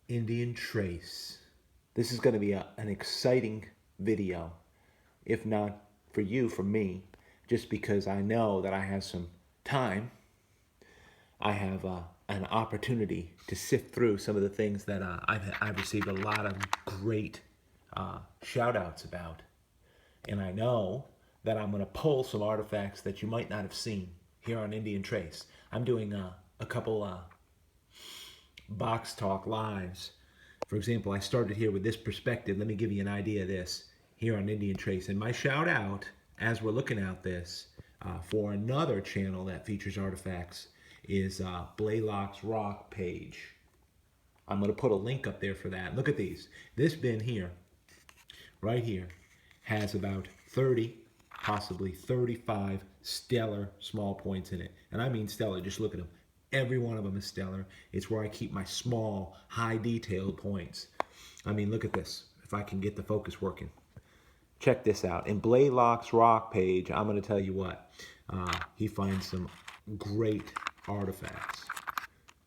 Indian trace. This is going to be an exciting video, if not for you, for me, just because I know that I have some time. I have an opportunity to sift through some of the things that I've received a lot of great shout outs about. And I know that I'm going to pull some artifacts that you might not have seen here on Indian Trace. I'm doing a couple box talk lives. For example, I started here with this perspective. Let me give you an idea of this here on Indian Trace. And my shout out, as we're looking at this, for another channel that features artifacts is Blaylock's Rock page. I'm going to put a link up there for that. Look at these. This bin here, right here, has about 30, possibly 35 stellar small points in it. And I mean stellar, just look at them. Every one of them is stellar. It's where I keep my small, high detailed points. I mean, look at this. If I can get the focus working. Check this out. In Blaylock's Rock page, I'm going to tell you what. He finds some great artifacts.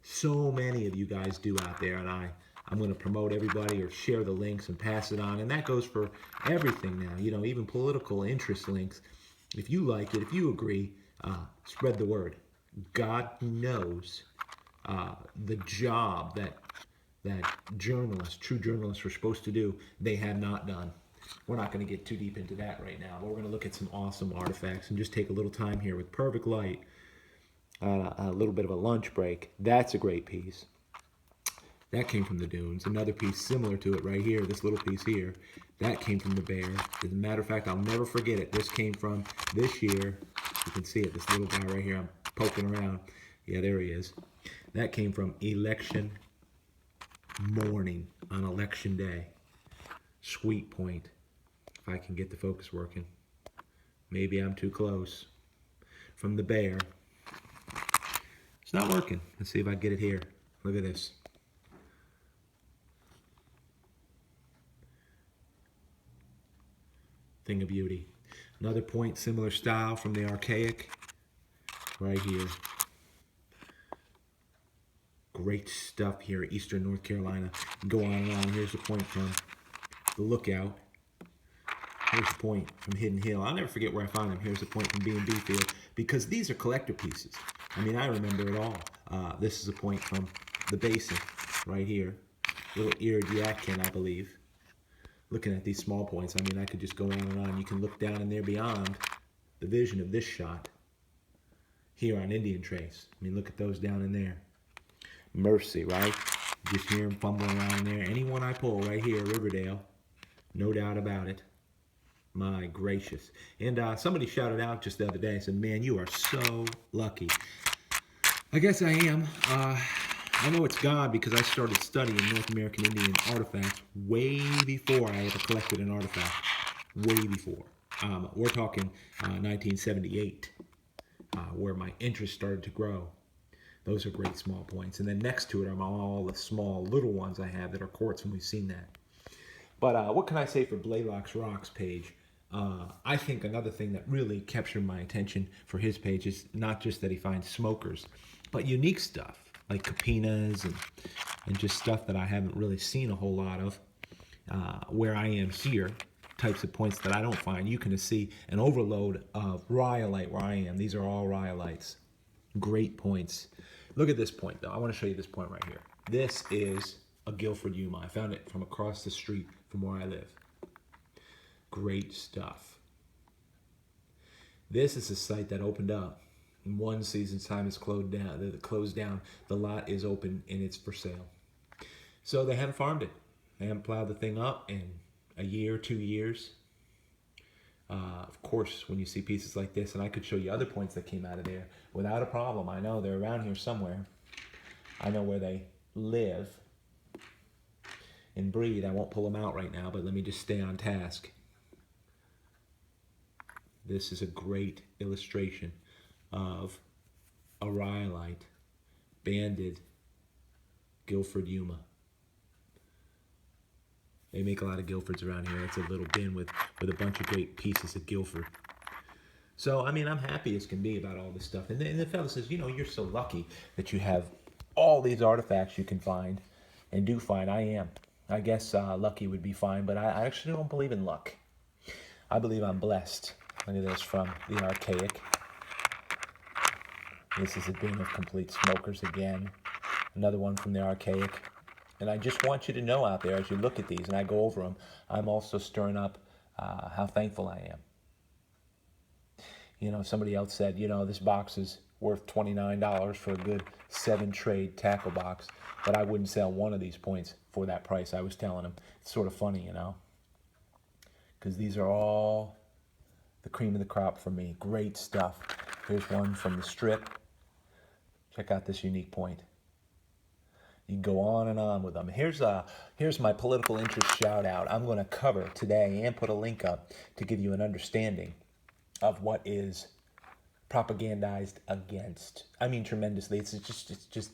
So many of you guys do out there, and I'm going to promote everybody or share the links and pass it on. And that goes for everything now, you know, even political interest links. If you like it, if you agree, spread the word. God knows the job that journalists, true journalists, are supposed to do, they have not done. We're not going to get too deep into that right now, but we're going to look at some awesome artifacts and just take a little time here with perfect light, a little bit of a lunch break. That's a great piece. That came from the dunes. Another piece similar to it right here, this little piece here, that came from the bear. As a matter of fact, I'll never forget it. This came from this year. You can see it, this little guy right here. I'm poking around. Yeah, there he is. That came from election morning on election day. Sweet point. If I can get the focus working. Maybe I'm too close. From the bear. It's not working. Let's see if I get it here. Look at this. Thing of beauty. Another point, similar style from the archaic. Right here. Great stuff here, Eastern North Carolina. Go on and on. Here's the point from the Lookout. Here's the point from Hidden Hill. I'll never forget where I found them. Here's the point from B&B Field. Because these are collector pieces. I mean, I remember it all. This is a point from the Basin, right here. Little eared Yatkin, I believe. Looking at these small points, I mean, I could just go on and on. You can look down in there beyond the vision of this shot here on Indian Trace. I mean, look at those down in there. Mercy, right? Just hear him fumbling around in there. Anyone I pull right here, Riverdale, no doubt about it. My gracious. And somebody shouted out just the other day and said, man, you are so lucky. I guess I am. I know it's God because I started studying North American Indian artifacts way before I ever collected an artifact. Way before. We're talking 1978, where my interest started to grow. Those are great small points. And then next to it are all the small little ones I have that are quartz, and we've seen that. But what can I say for Blaylock's Rocks page? I think another thing that really captured my attention for his page is not just that he finds smokers, but unique stuff like capinas and just stuff that I haven't really seen a whole lot of. Where I am here, types of points that I don't find. You can see an overload of rhyolite where I am. These are all rhyolites. Great points. Look at this point, though. I want to show you this point right here. This is a Guilford Yuma. I found it from across the street from where I live. Great stuff. This is a site that opened up. In one season's time, it's closed down. The lot is open and it's for sale. So they haven't farmed it. They haven't plowed the thing up in a year, 2 years. Of course, when you see pieces like this, and I could show you other points that came out of there without a problem. I know they're around here somewhere. I know where they live and breed. I won't pull them out right now, but let me just stay on task. This is a great illustration of a rhyolite banded Guilford Yuma. They make a lot of Guilfords around here. It's a little bin with a bunch of great pieces of Guilford. So, I mean, I'm happy as can be about all this stuff. And the fellow says, you know, you're so lucky that you have all these artifacts you can find and do fine. I am. I guess lucky would be fine, but I actually don't believe in luck. I believe I'm blessed. Look at this from the Archaic. This is a bin of complete smokers again. Another one from the Archaic. And I just want you to know out there, as you look at these and I go over them, I'm also stirring up how thankful I am. You know, somebody else said, you know, this box is worth $29 for a good 7-trade tackle box, but I wouldn't sell one of these points for that price. I was telling them. It's sort of funny, you know, because these are all the cream of the crop for me. Great stuff. Here's one from the strip. Check out this unique point. You can go on and on with them. Here's my political interest shout out. I'm going to cover today and put a link up to give you an understanding of what is propagandized against. I mean, tremendously. It's just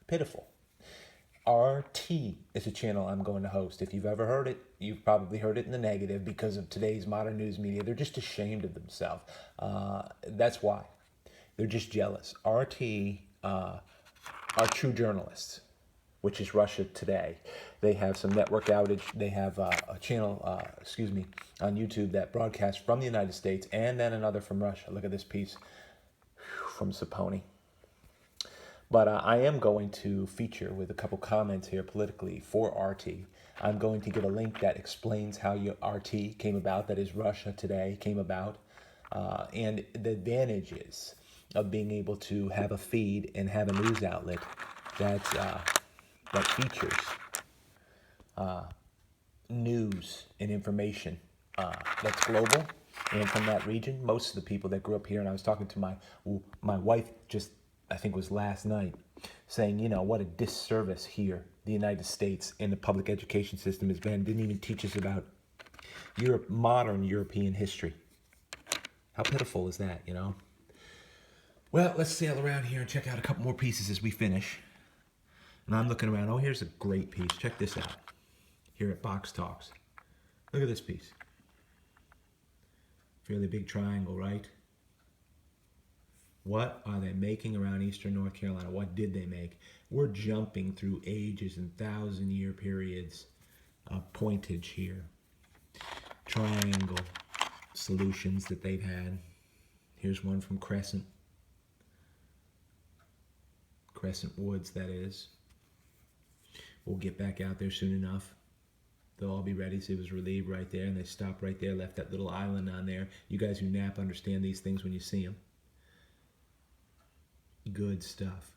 pitiful. RT is a channel I'm going to host. If you've ever heard it, you've probably heard it in the negative because of today's modern news media. They're just ashamed of themselves. That's why. They're just jealous. RT are true journalists, which is Russia Today. They have some network outage. They have a channel, on YouTube that broadcasts from the United States and then another from Russia. Look at this piece from Saponi. But I am going to feature with a couple comments here politically for RT. I'm going to give a link that explains how your RT came about, that is Russia Today came about, and the advantages of being able to have a feed and have a news outlet that features news and information that's global and from that region. Most of the people that grew up here, and I was talking to my wife just, I think it was last night, saying, you know, what a disservice here the United States and the public education system has been. Didn't even teach us about modern European history. How pitiful is that, you know? Well, let's sail around here and check out a couple more pieces as we finish. And I'm looking around. Oh, here's a great piece. Check this out. Here at Box Talks. Look at this piece. Fairly big triangle, right? What are they making around Eastern North Carolina? What did they make? We're jumping through ages and 1,000-year periods of pointage here. Triangle solutions that they've had. Here's one from Crescent Woods, that is. We'll get back out there soon enough. They'll all be ready. So it was relieved right there, and they stopped right there, left that little island on there. You guys who nap understand these things when you see them. Good stuff.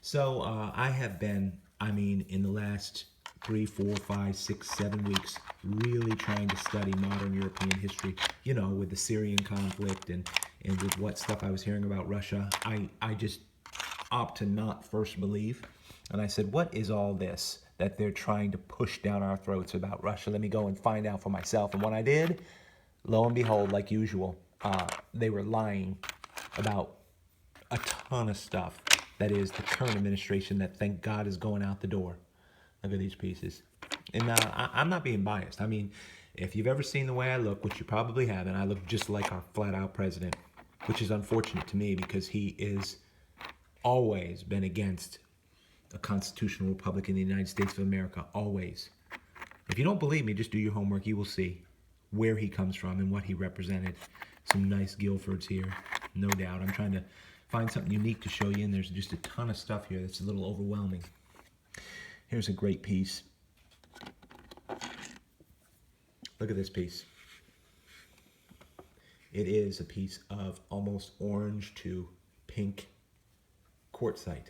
So I have been, in the last 3, 4, 5, 6, 7 weeks, really trying to study modern European history, you know, with the Syrian conflict and with what stuff I was hearing about Russia. I just opt to not first believe. And I said, what is all this that they're trying to push down our throats about Russia? Let me go and find out for myself. And when I did, lo and behold, like usual, they were lying about a ton of stuff. That is the current administration that, thank God, is going out the door. Look at these pieces. And I'm not being biased. I mean, if you've ever seen the way I look, which you probably haven't, I look just like our flat-out president, which is unfortunate to me because he is always been against a constitutional republic in the United States of America, always. If you don't believe me, just do your homework. You will see where he comes from and what he represented. Some nice Guilfords here, no doubt. I'm trying to find something unique to show you, and there's just a ton of stuff here that's a little overwhelming. Here's a great piece. Look at this piece. It is a piece of almost orange to pink quartzite.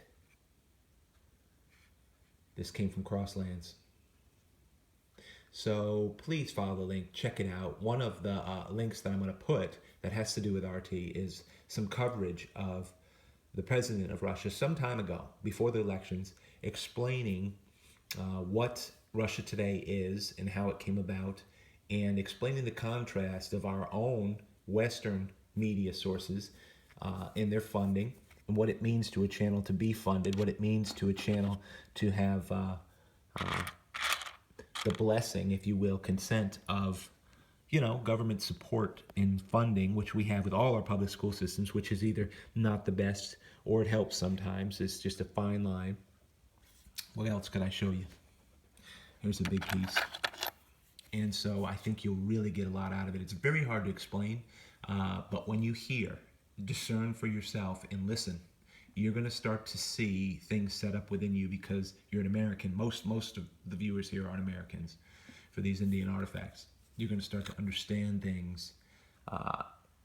This came from Crosslands. So please follow the link, check it out. One of the links that I'm going to put that has to do with RT is some coverage of the president of Russia some time ago, before the elections, explaining what Russia Today is and how it came about, and explaining the contrast of our own Western media sources in their funding, and what it means to a channel to be funded, what it means to a channel to have the blessing, if you will, consent of, you know, government support and funding, which we have with all our public school systems, which is either not the best or it helps sometimes. It's just a fine line. What else could I show you? Here's a big piece. And so I think you'll really get a lot out of it. It's very hard to explain, but when you hear, discern for yourself and listen, you're going to start to see things set up within you because you're an American. Most of the viewers here aren't Americans for these Indian artifacts. You're going to start to understand things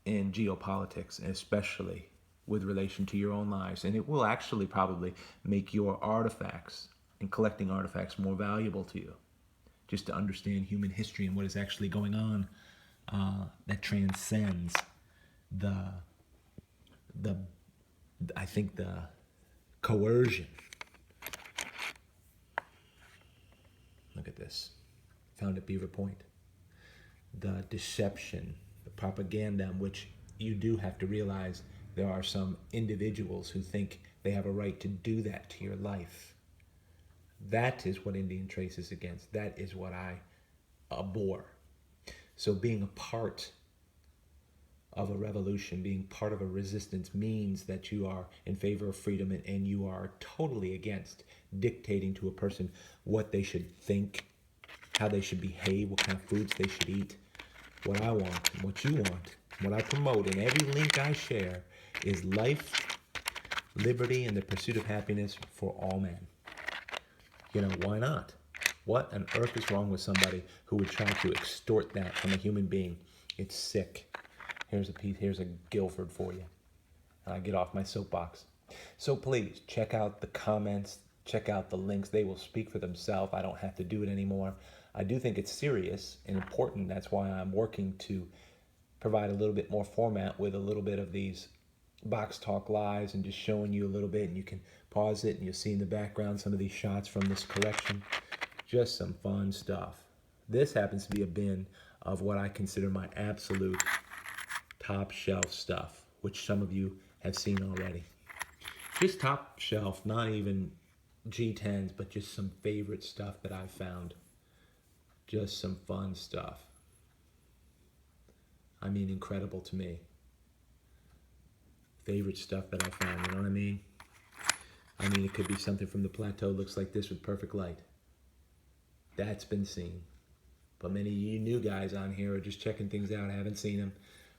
in geopolitics, especially with relation to your own lives. And it will actually probably make your artifacts and collecting artifacts more valuable to you, just to understand human history and what is actually going on that transcends the I think the coercion. Look at this. Found at Beaver Point. The deception, the propaganda, in which you do have to realize there are some individuals who think they have a right to do that to your life. That is what Indian Trace is against. That is what I abhor. So being a part of a revolution, being part of a resistance means that you are in favor of freedom and you are totally against dictating to a person what they should think, how they should behave, what kind of foods they should eat. What I want, and what you want, what I promote in every link I share is life, liberty, and the pursuit of happiness for all men. You know, why not? What on earth is wrong with somebody who would try to extort that from a human being? It's sick. Here's a piece, here's a Guilford for you. And I get off my soapbox. So please, check out the comments, check out the links. They will speak for themselves. I don't have to do it anymore. I do think it's serious and important. That's why I'm working to provide a little bit more format with a little bit of these box talk lives and just showing you a little bit, and you can pause it and you'll see in the background some of these shots from this collection. Just some fun stuff. This happens to be a bin of what I consider my absolute top shelf stuff, which some of you have seen already. Just top shelf, not even G10s, but just some favorite stuff that I've found. Just some fun stuff. I mean, incredible to me. Favorite stuff that I found, you know what I mean? I mean, it could be something from the plateau, looks like this with perfect light. That's been seen. But many of you new guys on here are just checking things out, haven't seen them,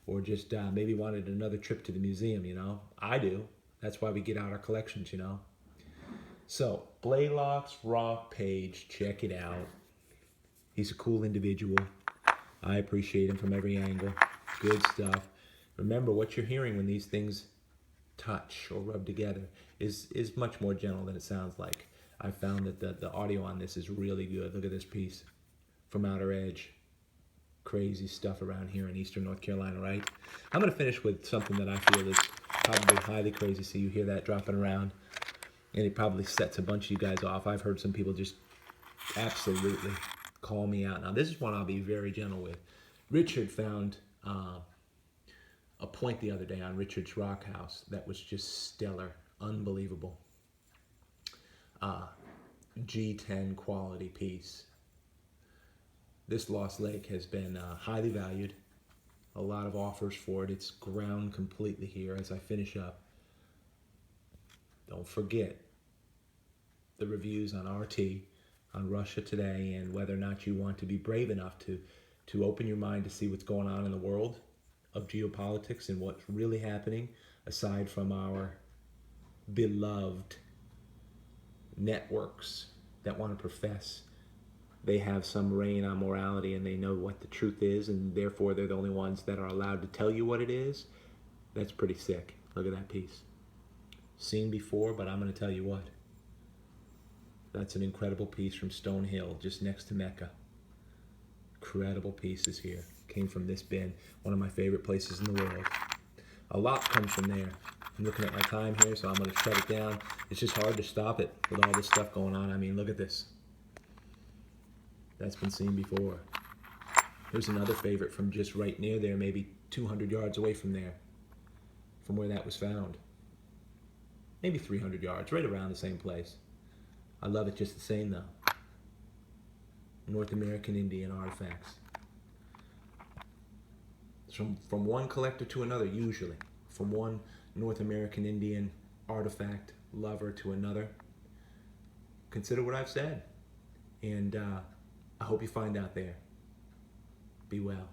or just maybe wanted another trip to the museum, you know? I do. That's why we get out our collections, you know? So, Blaylock's Rock page, check it out. He's a cool individual. I appreciate him from every angle. Good stuff. Remember, what you're hearing when these things touch or rub together is much more gentle than it sounds like. I found that the audio on this is really good. Look at this piece from Outer Edge. Crazy stuff around here in eastern North Carolina, right? I'm going to finish with something that I feel is probably highly crazy. So you hear that dropping around, and it probably sets a bunch of you guys off. I've heard some people just absolutely call me out. Now, this is one I'll be very gentle with. Richard found a point the other day on Richard's Rock House that was just stellar, unbelievable. G10 quality piece. This Lost Lake has been highly valued. A lot of offers for it. It's ground completely here as I finish up. Don't forget the reviews on RT, on Russia Today, and whether or not you want to be brave enough to open your mind to see what's going on in the world of geopolitics and what's really happening aside from our beloved networks that want to profess they have some reign on morality and they know what the truth is, and therefore they're the only ones that are allowed to tell you what it is. That's pretty sick. Look at that piece. Seen before, but I'm going to tell you what. That's an incredible piece from Stone Hill, just next to Mecca. Incredible pieces here. Came from this bin, one of my favorite places in the world. A lot comes from there. I'm looking at my time here, so I'm going to shut it down. It's just hard to stop it with all this stuff going on. I mean, look at this. That's been seen before. Here's another favorite from just right near there, maybe 200 yards away from there, from where that was found. Maybe 300 yards, right around the same place. I love it just the same, though. North American Indian artifacts. From one collector to another, usually. From one North American Indian artifact lover to another. consider what I've said. And I hope you find out there. Be well.